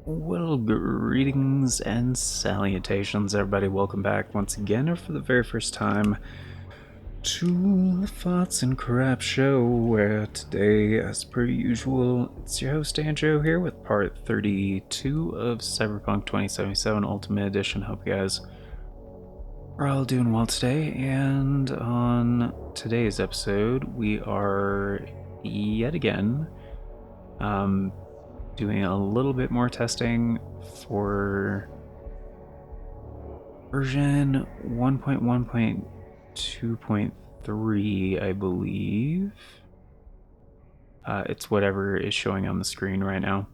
Well, greetings and salutations, everybody. Welcome back once again, or for the very first time, to the Thoughts and Crap Show, where today, as per usual, it's your host Andrew here with part 32 of Cyberpunk 2077 Ultimate Edition. Hope you guys are all doing well today, and on today's episode, we are yet again doing a little bit more testing for version 1.1.2.3, I believe. It's whatever is showing on the screen right now.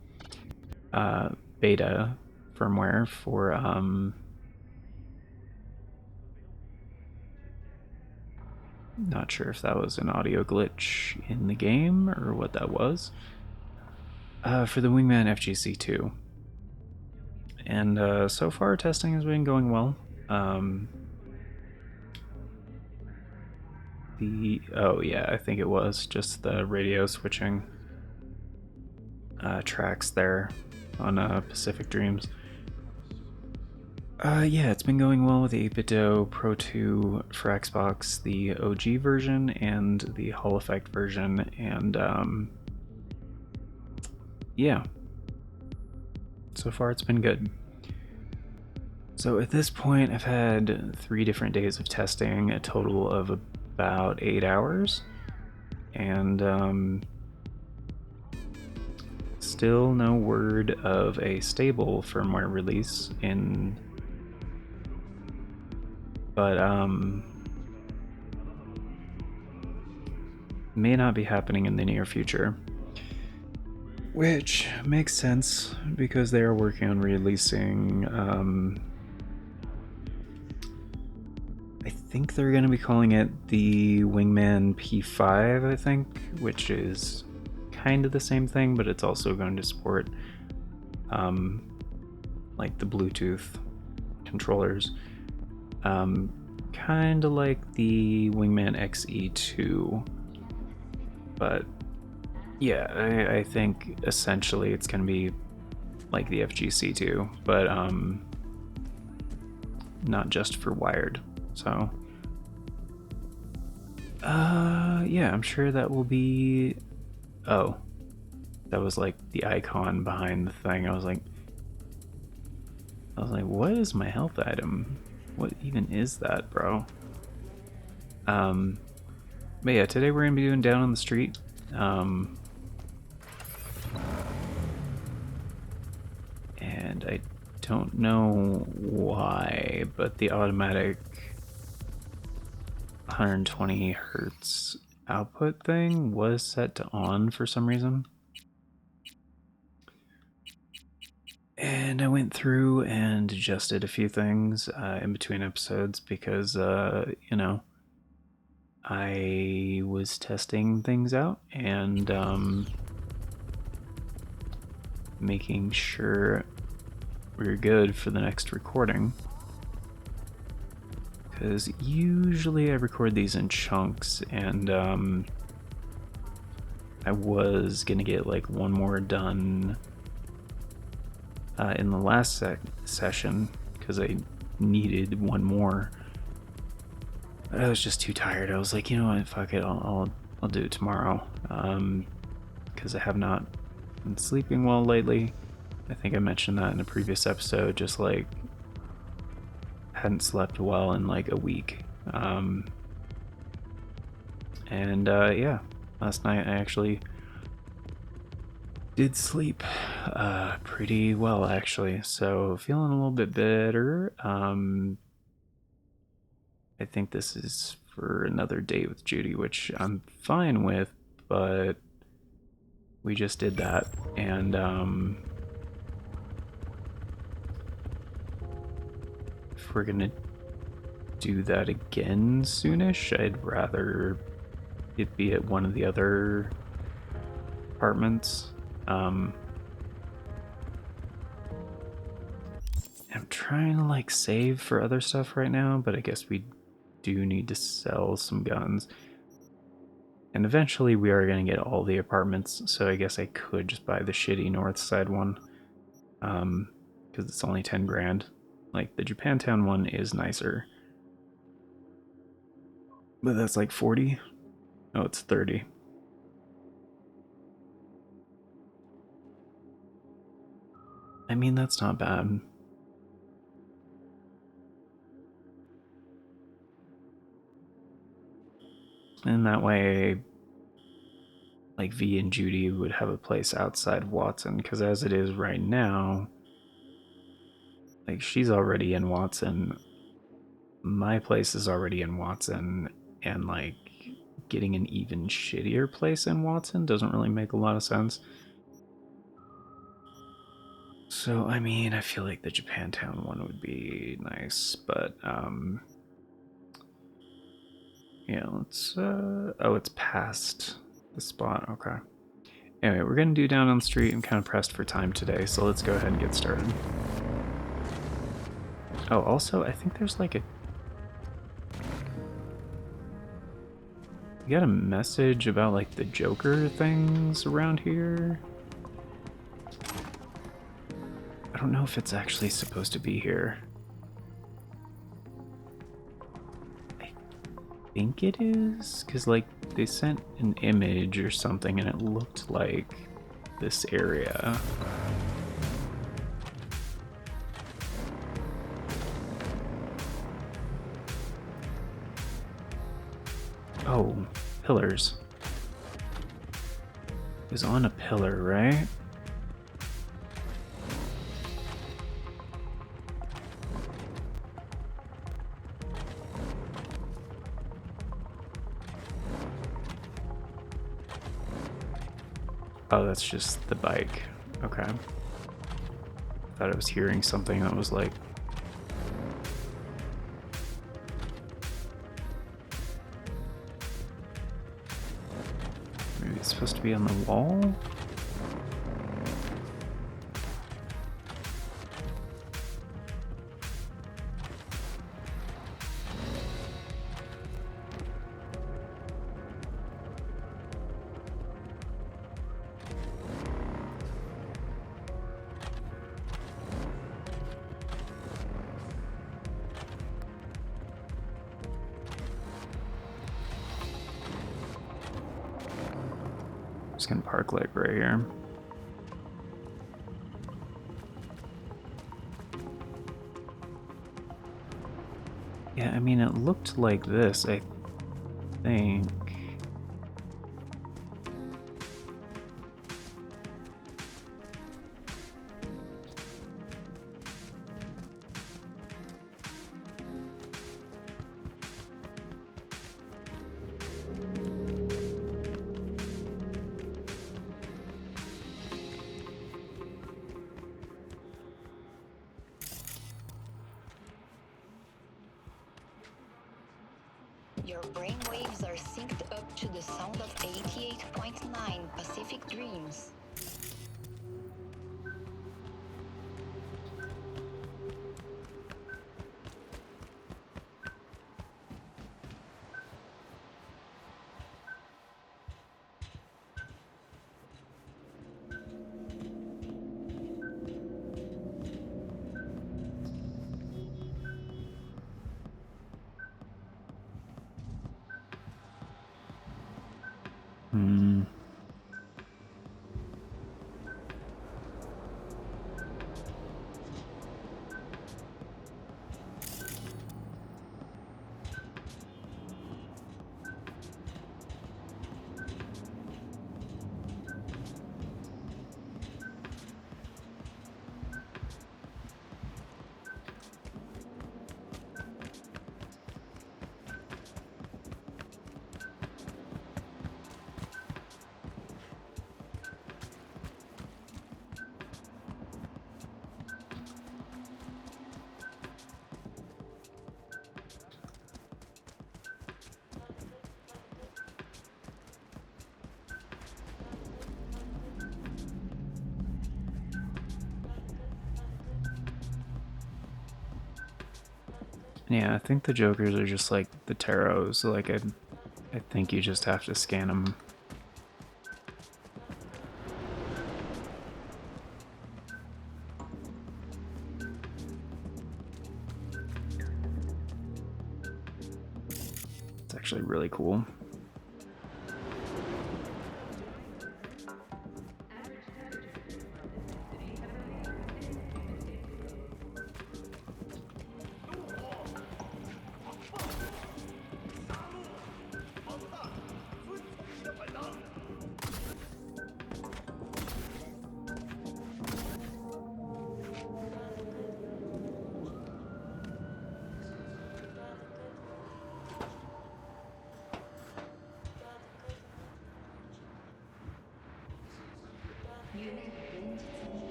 Beta firmware for not sure if that was an audio glitch in the game or what that was. For the Wingman FGC2. And so far, testing has been going well. I think it was just the radio switching tracks there on Pacific Dreams. It's been going well with the 8BitDo Pro 2 for Xbox, the OG version and the Hall Effect version, and so far it's been good. So at this point, I've had 3 different days of testing, a total of about 8 hours, and still no word of a stable firmware release but may not be happening in the near future. Which makes sense because they are working on releasing, I think they're going to be calling it the Wingman P5, I think, which is kind of the same thing, but it's also going to support like the Bluetooth controllers, kind of like the Wingman XE2, but yeah, I think essentially it's going to be like the FGC2, but not just for wired. So I'm sure that will be... Oh, that was like the icon behind the thing. I was like, what is my health item? What even is that, bro? But yeah, today we're gonna be doing Down on the Street. And I don't know why, but the automatic 120 hertz output thing was set to on for some reason. And I went through and adjusted a few things in between episodes because, I was testing things out and making sure we're good for the next recording. Because usually I record these in chunks, and I was gonna get like one more done in the last session because I needed one more. But I was just too tired. I was like, you know what, fuck it, I'll do it tomorrow. Because I have not been sleeping well lately. I think I mentioned that in a previous episode. Just like hadn't slept well in like a week. Last night I actually did sleep pretty well, actually. So feeling a little bit better. I think this is for another date with Judy, which I'm fine with, but we just did that, and if we're gonna do that again soonish, I'd rather it be at one of the other apartments. I'm trying to like save for other stuff right now, but I guess we do need to sell some guns. And eventually we are going to get all the apartments, so I guess I could just buy the shitty north side one. because it's only 10 grand. Like, the Japantown one is nicer. But that's like 40? Oh, it's 30. I mean, that's not bad. And that way, like, V and Judy would have a place outside Watson, because as it is right now, like, she's already in Watson, my place is already in Watson, and like, getting an even shittier place in Watson doesn't really make a lot of sense. So, I mean, I feel like the Japantown one would be nice, but, yeah, let's, oh, it's past the spot, okay. Anyway, we're gonna do Down on the Street. I'm kind of pressed for time today, so let's go ahead and get started. Oh, also, I think there's like a... You got a message about like the Joker things around here? I don't know if it's actually supposed to be here. I think it is, because like they sent an image or something and it looked like this area. Oh, pillars. It was on a pillar, right? Oh, that's just the bike. Okay. Thought I was hearing something that was like... Maybe it's supposed to be on the wall? Just gonna park like right here. Yeah, I mean, it looked like this, I think. Your brainwaves are synced up to the sound of 88.9 Pacific Dreams. Hmm. Yeah, I think the Jokers are just like the tarots. So like, I think you just have to scan them. actually really cool.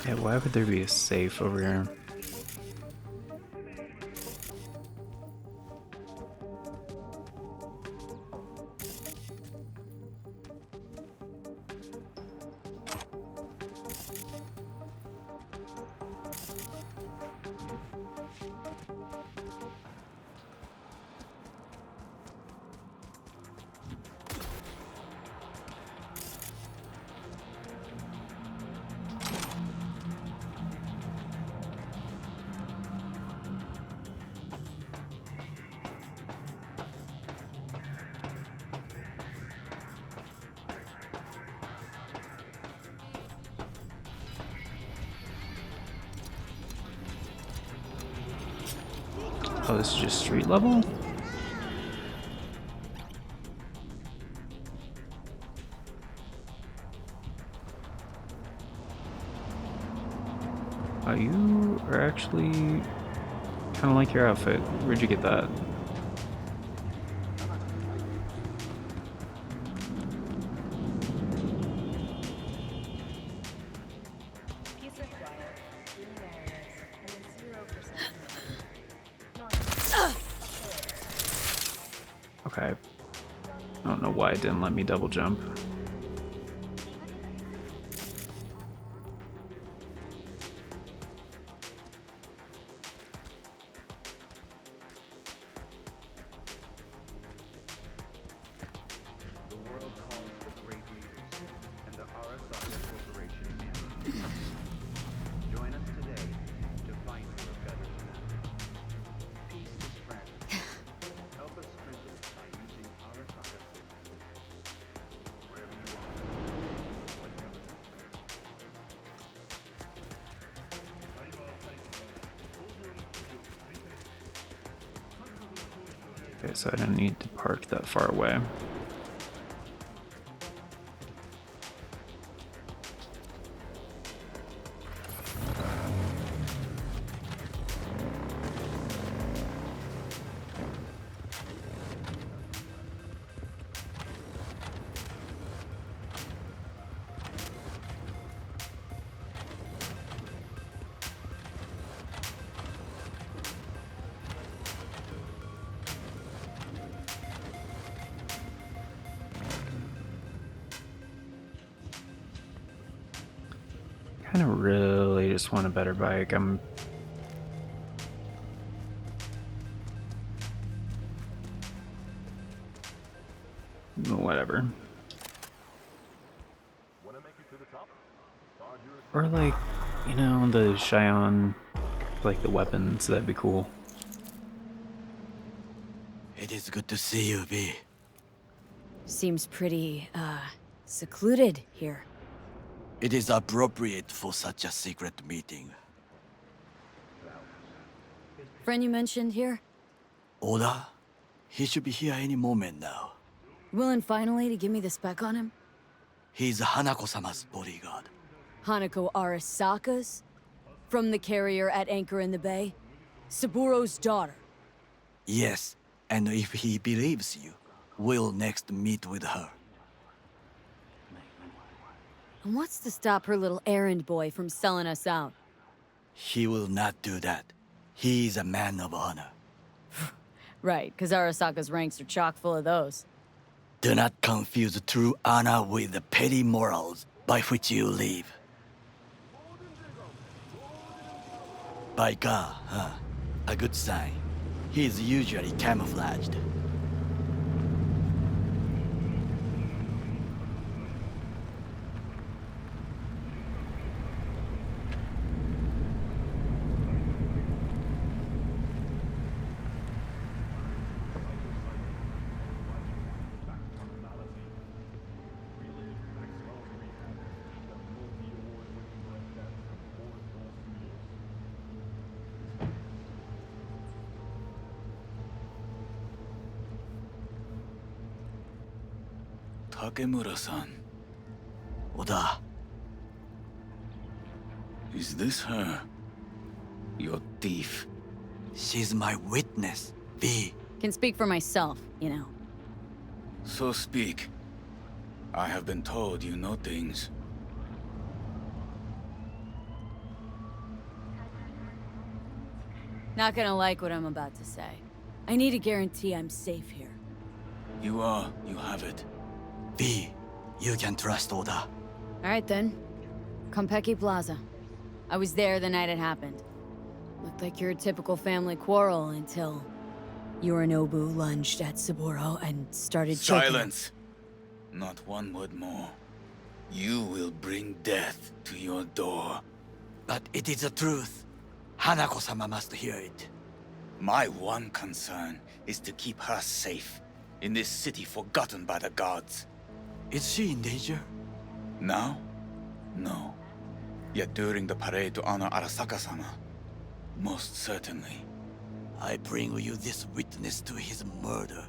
Yeah, why would there be a safe over here? Oh, this is just street level? Oh, you are actually kind of like your outfit. Where'd you get that? Okay. I don't know why it didn't let me double jump. Okay, so I don't need to park that far away. Kind of really just want a better bike. Whatever. Or like, you know, the Cheyenne, like the weapons, that'd be cool. It is good to see you, V. Seems pretty, secluded here. It is appropriate for such a secret meeting. Friend you mentioned here? Oda? He should be here any moment now. Willing finally to give me the spec on him? He's Hanako-sama's bodyguard. Hanako Arasaka's? From the carrier at anchor in the bay? Saburo's daughter? Yes, and if he believes you, we'll next meet with her. And what's to stop her little errand boy from selling us out? He will not do that. He is a man of honor. Right, because Arasaka's ranks are chock full of those. Do not confuse true honor with the petty morals by which you live. By God, huh? A good sign. He is usually camouflaged. Takemura-san, Oda, is this her? Your thief? she's my witness. V. Can speak for myself, you know. So speak. I have been told you know things. Not gonna like what I'm about to say. I need a guarantee I'm safe here. You have it. V. You can trust Oda. Alright then. Konpeki Plaza. I was there the night it happened. Looked like your typical family quarrel until Yorinobu lunged at Saburo and started choking him. Silence! Not one word more. You will bring death to your door. But it is the truth. Hanako-sama must hear it. My one concern is to keep her safe in this city forgotten by the gods. Is she in danger? Now? No. Yet during the parade to honor Arasaka-sama, most certainly. I bring you this witness to his murder.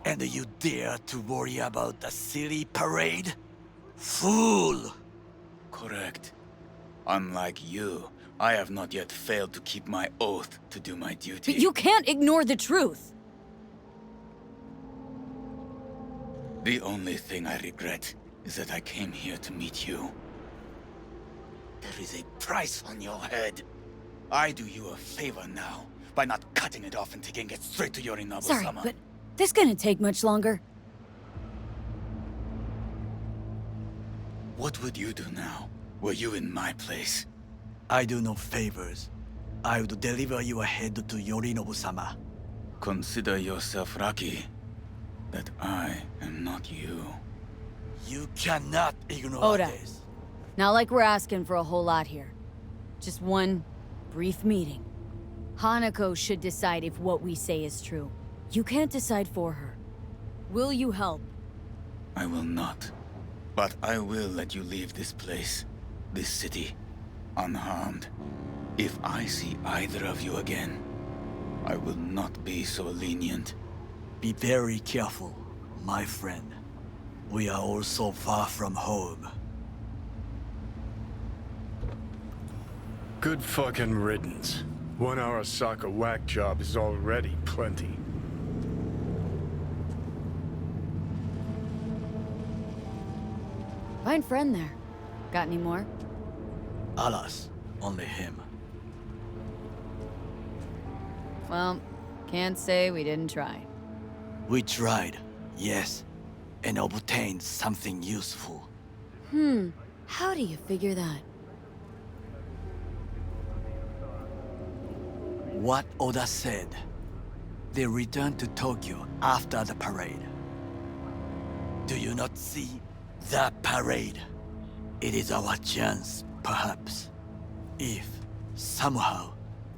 And you dare to worry about a silly parade? Fool! Correct. Unlike you, I have not yet failed to keep my oath to do my duty. But you can't ignore the truth! The only thing I regret is that I came here to meet you. There is a price on your head. I do you a favor now by not cutting it off and taking it straight to Yorinobu-sama. Sorry, but this gonna take much longer. What would you do now, were you in my place? I do no favors. I would deliver you ahead to Yorinobu-sama. Consider yourself lucky that I am not you. You cannot ignore Oda. this. Not like we're asking for a whole lot here. Just one brief meeting. Hanako should decide if what we say is true. You can't decide for her. Will you help? I will not. But I will let you leave this place, this city, unharmed. If I see either of you again, I will not be so lenient. Be very careful, my friend. We are all so far from home. Good fucking riddance. 1 hour Arasaka whack job is already plenty. Fine friend there. Got any more? Alas, only him. Well, can't say we didn't try. We tried, yes, and obtained something useful. How do you figure that? What Oda said. They returned to Tokyo after the parade. Do you not see the parade? It is our chance, perhaps. If, somehow,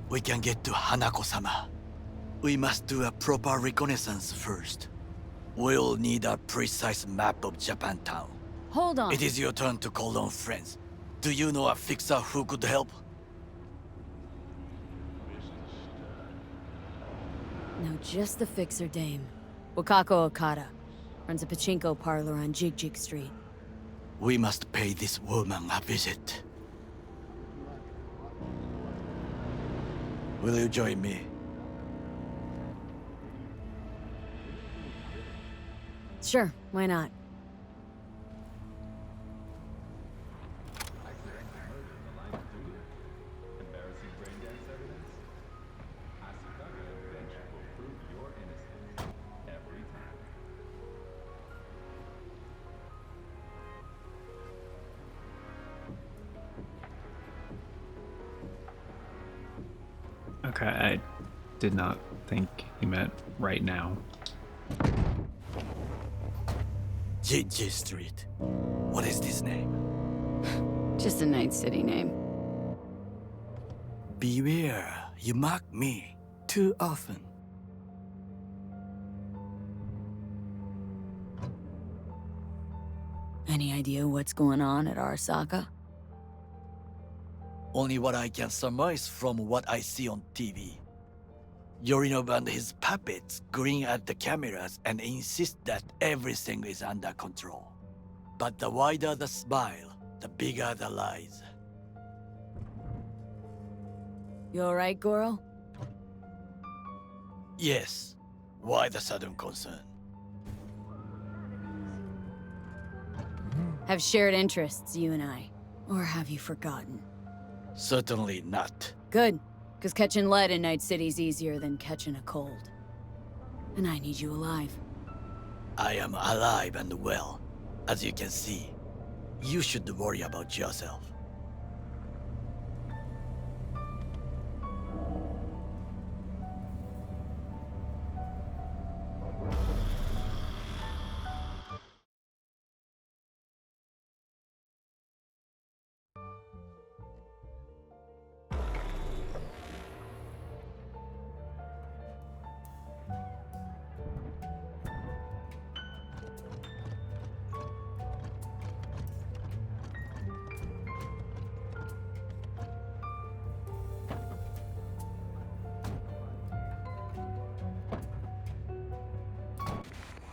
we can get to Hanako-sama. We must do a proper reconnaissance first. We'll need a precise map of Japantown. Hold on. It is your turn to call on friends. Do you know a fixer who could help? No, just the fixer dame. Wakako Okada. Runs a pachinko parlor on Jig Street. We must pay this woman a visit. Will you join me? Sure, why not? Okay, I did not think he meant right now. JJ Street. What is this name? Just a Night City name. Beware, you mock me too often. Any idea what's going on at Arasaka? Only what I can surmise from what I see on TV. Yorinov and his puppets grin at the cameras and insist that everything is under control. But the wider the smile, the bigger the lies. You alright, Goro? Yes. Why the sudden concern? Have shared interests, you and I. Or have you forgotten? Certainly not. Good, because catching lead in Night City's easier than catching a cold. And I need you alive. I am alive and well, as you can see. You should worry about yourself.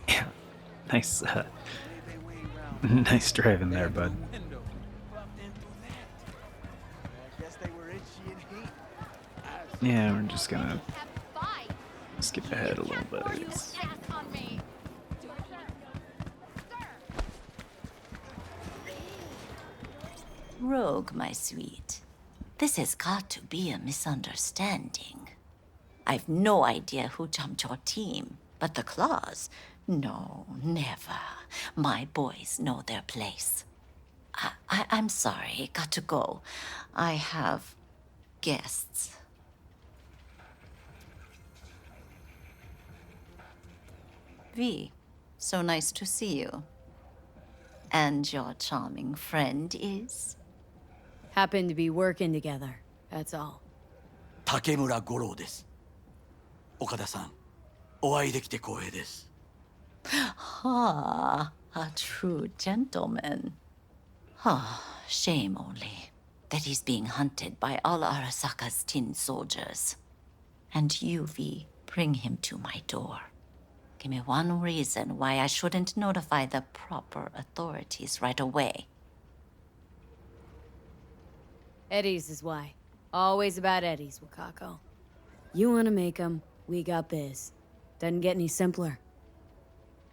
Yeah, nice, nice driving there, bud. Yeah, we're just gonna skip ahead a little bit. Rogue, my sweet. This has got to be a misunderstanding. I've no idea who jumped your team, but the claws? No, never. My boys know their place. I'm sorry, got to go. I have guests. V, so nice to see you. And your charming friend is? Happen to be working together, that's all. 竹村五郎です。岡田さん、お会いできて光栄です。Ah, a true gentleman. Ah, shame only that he's being hunted by all Arasaka's tin soldiers. And you, V, bring him to my door. Give me one reason why I shouldn't notify the proper authorities right away. Eddie's is why. Always about Eddie's, Wakako. You wanna make 'em, we got biz. Doesn't get any simpler.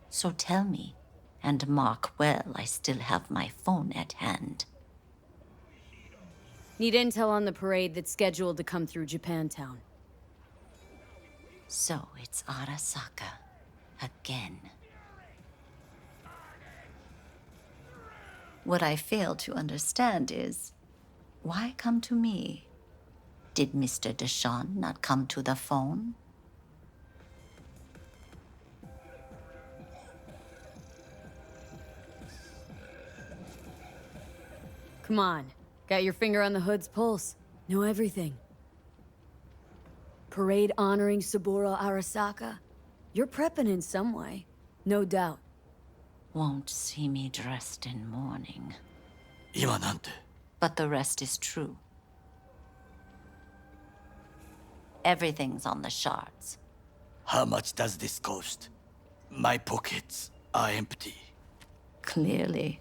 So tell me, and mark well I still have my phone at hand. Need intel on the parade that's scheduled to come through Japantown. So it's Arasaka. Again. What I fail to understand is, why come to me? Did Mr. Deshawn not come to the phone? Come on. Got your finger on the hood's pulse. Know everything. Parade honoring Saburo Arasaka. You're prepping in some way. No doubt. Won't see me dressed in mourning. 今なんて。 But the rest is true. Everything's on the shards. How much does this cost? My pockets are empty. Clearly.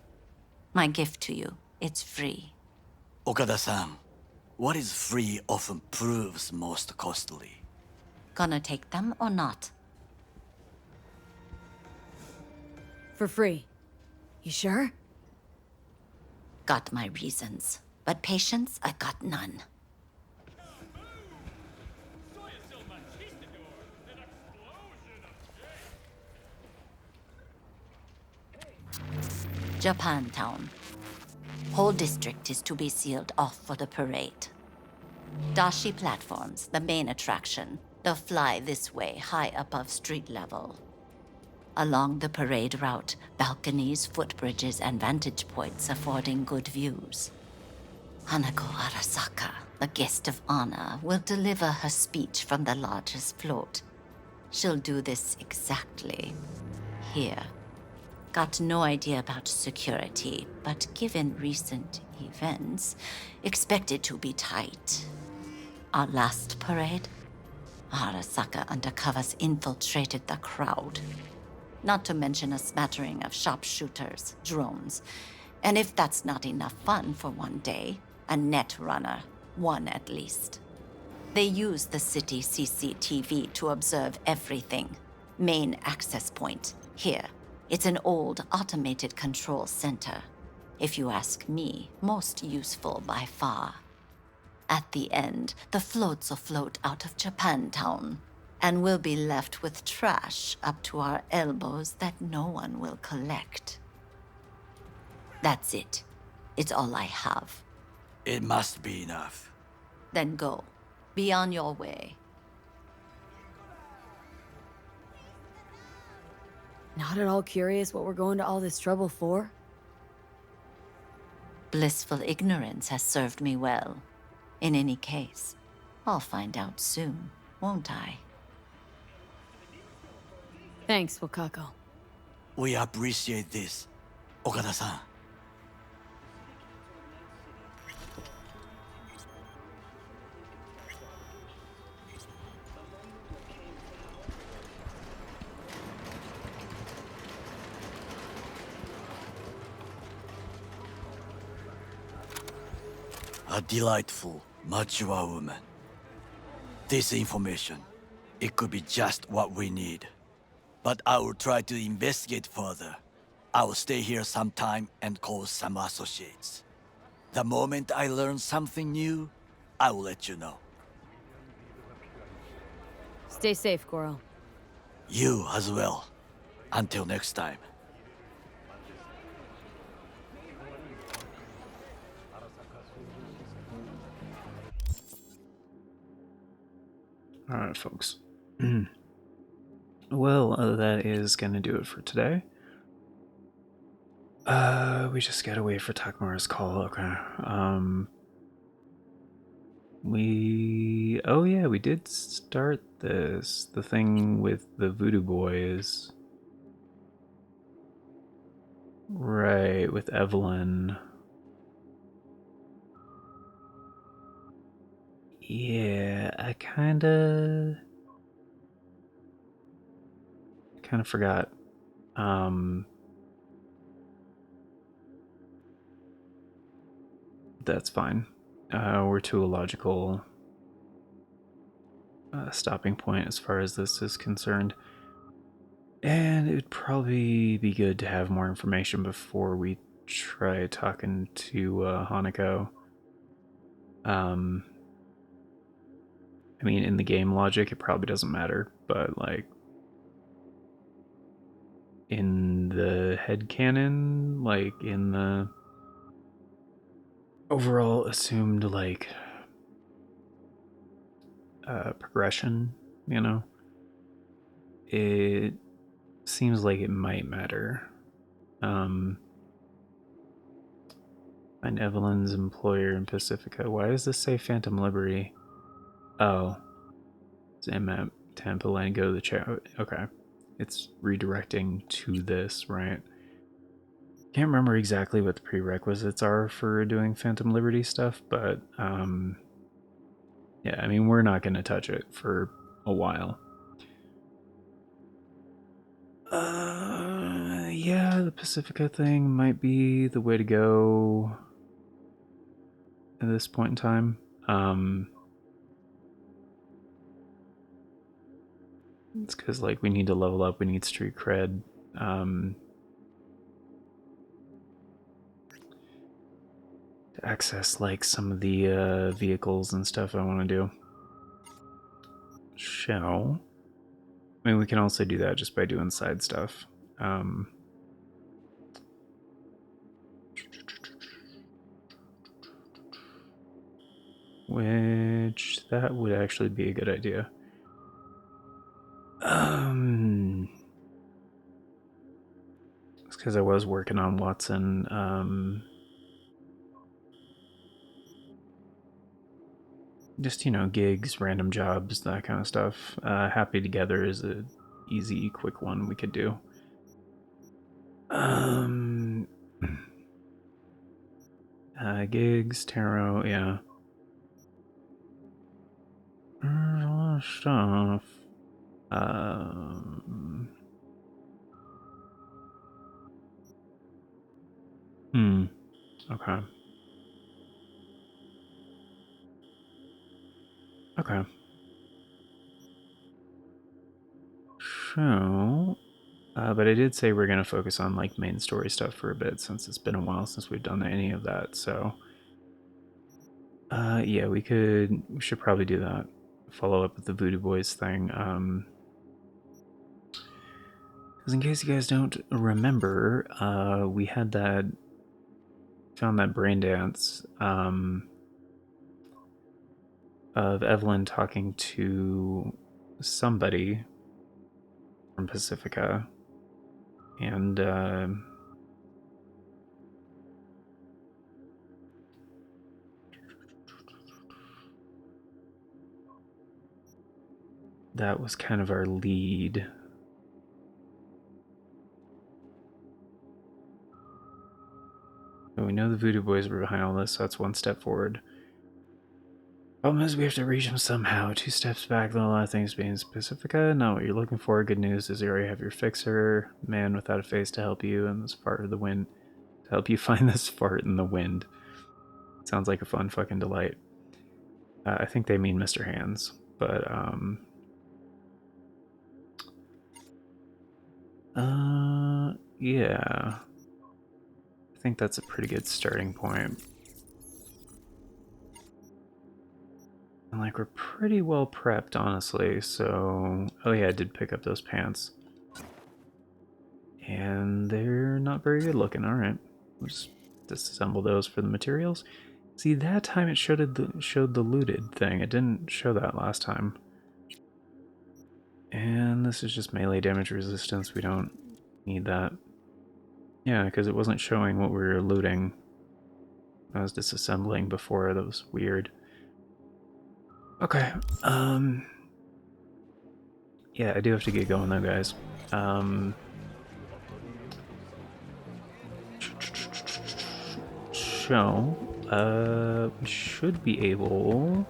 My gift to you, it's free. Okada-san, what is free often proves most costly. Gonna take them or not? For free. You sure? Got my reasons, but patience, I got none. Japantown. Whole district is to be sealed off for the parade. Dashi platforms, the main attraction. They'll fly this way, high above street level. Along the parade route, balconies, footbridges, and vantage points affording good views. Hanako Arasaka, the guest of honor, will deliver her speech from the largest float. She'll do this exactly here. Got no idea about security, but given recent events, expect it to be tight. Our last parade, Arasaka undercovers infiltrated the crowd. Not to mention a smattering of sharpshooters, drones, and if that's not enough fun for one day, a net runner, one at least. They use the city CCTV to observe everything. Main access point, here. It's an old automated control center. If you ask me, most useful by far. At the end, the floats will float out of Japantown, and we'll be left with trash up to our elbows that no one will collect. That's it. It's all I have. It must be enough. Then go. Be on your way. Not at all curious what we're going to all this trouble for? Blissful ignorance has served me well. In any case, I'll find out soon, won't I? Thanks, Wakako. We appreciate this, Okada-san. A delightful, mature woman. This information, it could be just what we need. But I will try to investigate further. I will stay here some time and call some associates. The moment I learn something new, I will let you know. Stay safe, Goro. You as well. Until next time. Alright, folks. Well, that is gonna do it for today. We just gotta wait for Takmura's call. Okay. Oh yeah, we did start this. The thing with the voodoo boys. Right, with Evelyn. Yeah, I kinda forgot. That's fine. We're to a logical stopping point as far as this is concerned. And it would probably be good to have more information before we try talking to Hanako. I mean, in the game logic, it probably doesn't matter, but like in the headcanon, like in the overall assumed like progression, you know, it seems like it might matter. Find Evelyn's employer in Pacifica. Why does this say Phantom Liberty? Oh, it's at Tampa and go to the chat. Okay, it's redirecting to this, right? Can't remember exactly what the prerequisites are for doing Phantom Liberty stuff, but yeah, I mean, we're not going to touch it for a while. Yeah, the Pacifica thing might be the way to go at this point in time. It's because, like, we need to level up, we need street cred. To access, like, some of the vehicles and stuff I want to do. I mean, we can also do that just by doing side stuff. which that would actually be a good idea. It's because I was working on Watson. Just, you know, gigs, random jobs, that kind of stuff. Happy Together is a easy, quick one we could do. Gigs, tarot, yeah. There's a lot of stuff. Okay. Okay. So, but I did say we're gonna focus on like main story stuff for a bit since it's been a while since we've done any of that. So, yeah, we should probably do that. Follow up with the Voodoo Boys thing. Because in case you guys don't remember, we had found that brain dance of Evelyn talking to somebody from Pacifica, and that was kind of our lead. And we know the Voodoo Boys were behind all this, so that's one step forward. Problem is, we have to reach them somehow. 2 steps back, though, a lot of things being Pacifica. Not what you're looking for. Good news is you already have your fixer, man without a face to help you, and this fart of the wind to help you find this fart in the wind. Sounds like a fun fucking delight. I think they mean Mr. Hands, but yeah. I think that's a pretty good starting point. And like, we're pretty well prepped, honestly, so... Oh yeah, I did pick up those pants. And they're not very good looking, alright. We'll just disassemble those for the materials. See, that time it showed the looted thing. It didn't show that last time. And this is just melee damage resistance. We don't need that. Yeah, because it wasn't showing what we were looting. I was disassembling before. That was weird. Okay. Yeah, I do have to get going though, guys. So, we should be able...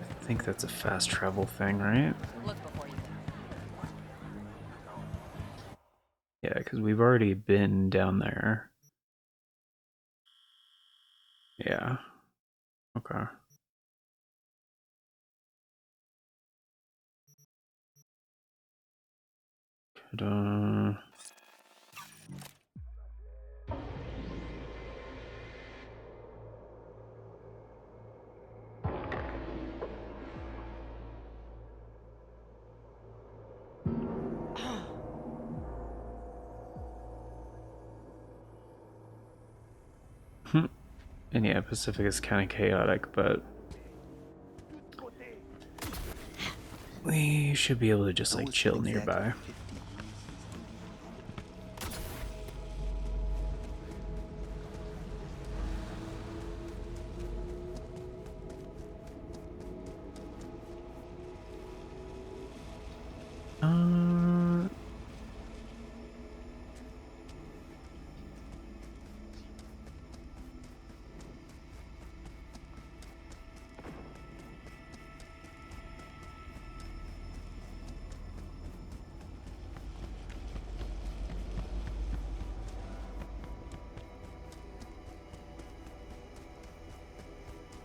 I think that's a fast travel thing, right? Yeah, because we've already been down there. Yeah. Okay. Could, and yeah, Pacific is kind of chaotic, but we should be able to just like chill nearby.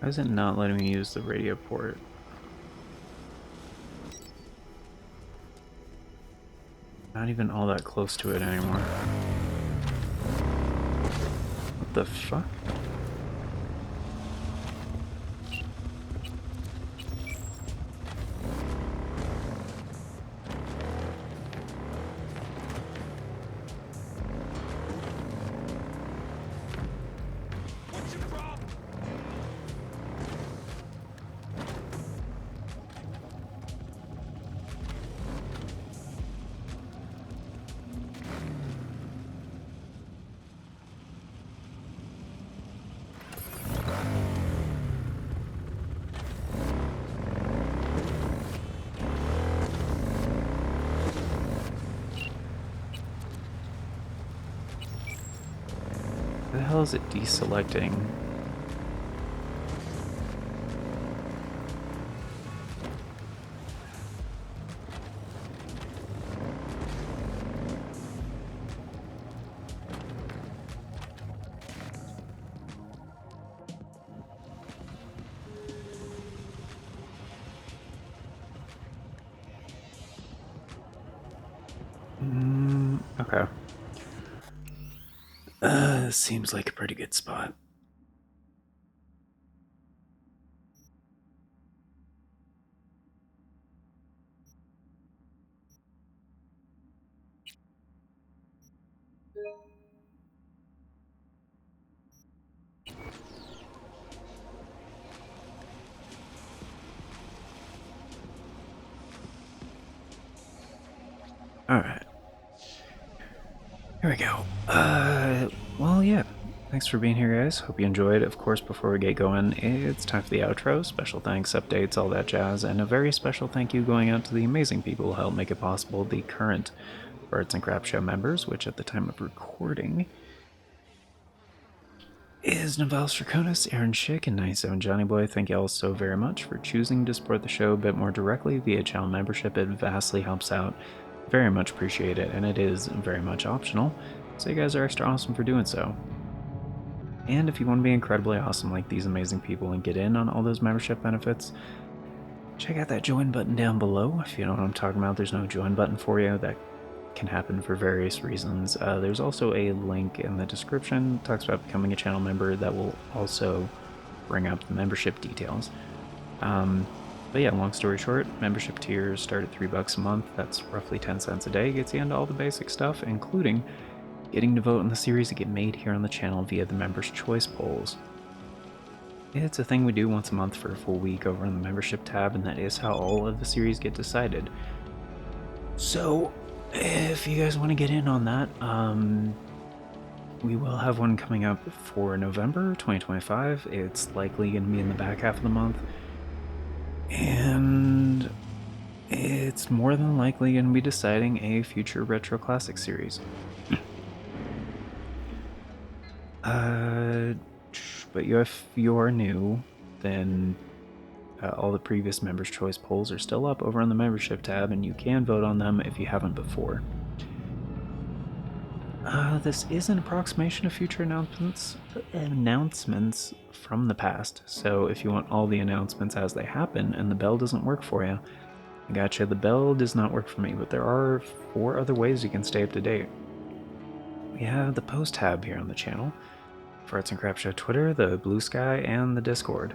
Why is it not letting me use the radio port? Not even all that close to it anymore. What the fuck? hell is it deselecting? Okay. Seems like a pretty good spot. Alright. Here we go. Well, yeah. Thanks for being here, guys. Hope you enjoyed. Of course, before we get going, it's time for the outro. Special thanks, updates, all that jazz, and a very special thank you going out to the amazing people who helped make it possible, the current Birds and Crap Show members, which at the time of recording is Naval Strakonis, Aaron Schick, and 97 Johnny Boy. Thank you all so very much for choosing to support the show a bit more directly via channel membership. It vastly helps out. Very much appreciate it, and it is very much optional, so you guys are extra awesome for doing so. And if you want to be incredibly awesome like these amazing people and get in on all those membership benefits, check out that join button down below. If you know what I'm talking about, there's no join button for you. That can happen for various reasons. There's also a link in the description that talks about becoming a channel member that will also bring up the membership details. But yeah, long story short, membership tiers start at $3 a month. That's roughly 10 cents a day. Gets you into all the basic stuff, including getting to vote in the series that get made here on the channel via the Members' Choice polls. It's a thing we do once a month for a full week over in the membership tab, and that is how all of the series get decided. So, if you guys want to get in on that, we will have one coming up for November 2025. It's likely going to be in the back half of the month. And it's more than likely going to be deciding a future Retro Classic series. But if you're new, then all the previous Members' Choice polls are still up over on the membership tab, and you can vote on them if you haven't before. This is an approximation of future announcements from the past, so if you want all the announcements as they happen and the bell doesn't work for you, I gotcha, the bell does not work for me, but there are 4 other ways you can stay up to date. We have the post tab here on the channel, Farts and Crap Show Twitter, the Bluesky, and the Discord.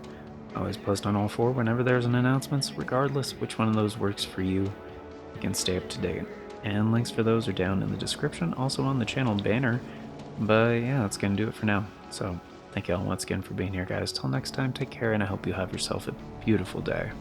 I always post on all 4 whenever there's an announcement, regardless which one of those works for you. You can stay up to date. And links for those are down in the description, also on the channel banner. But yeah, that's gonna do it for now. So thank you all once again for being here, guys. Till next time, take care, and I hope you have yourself a beautiful day.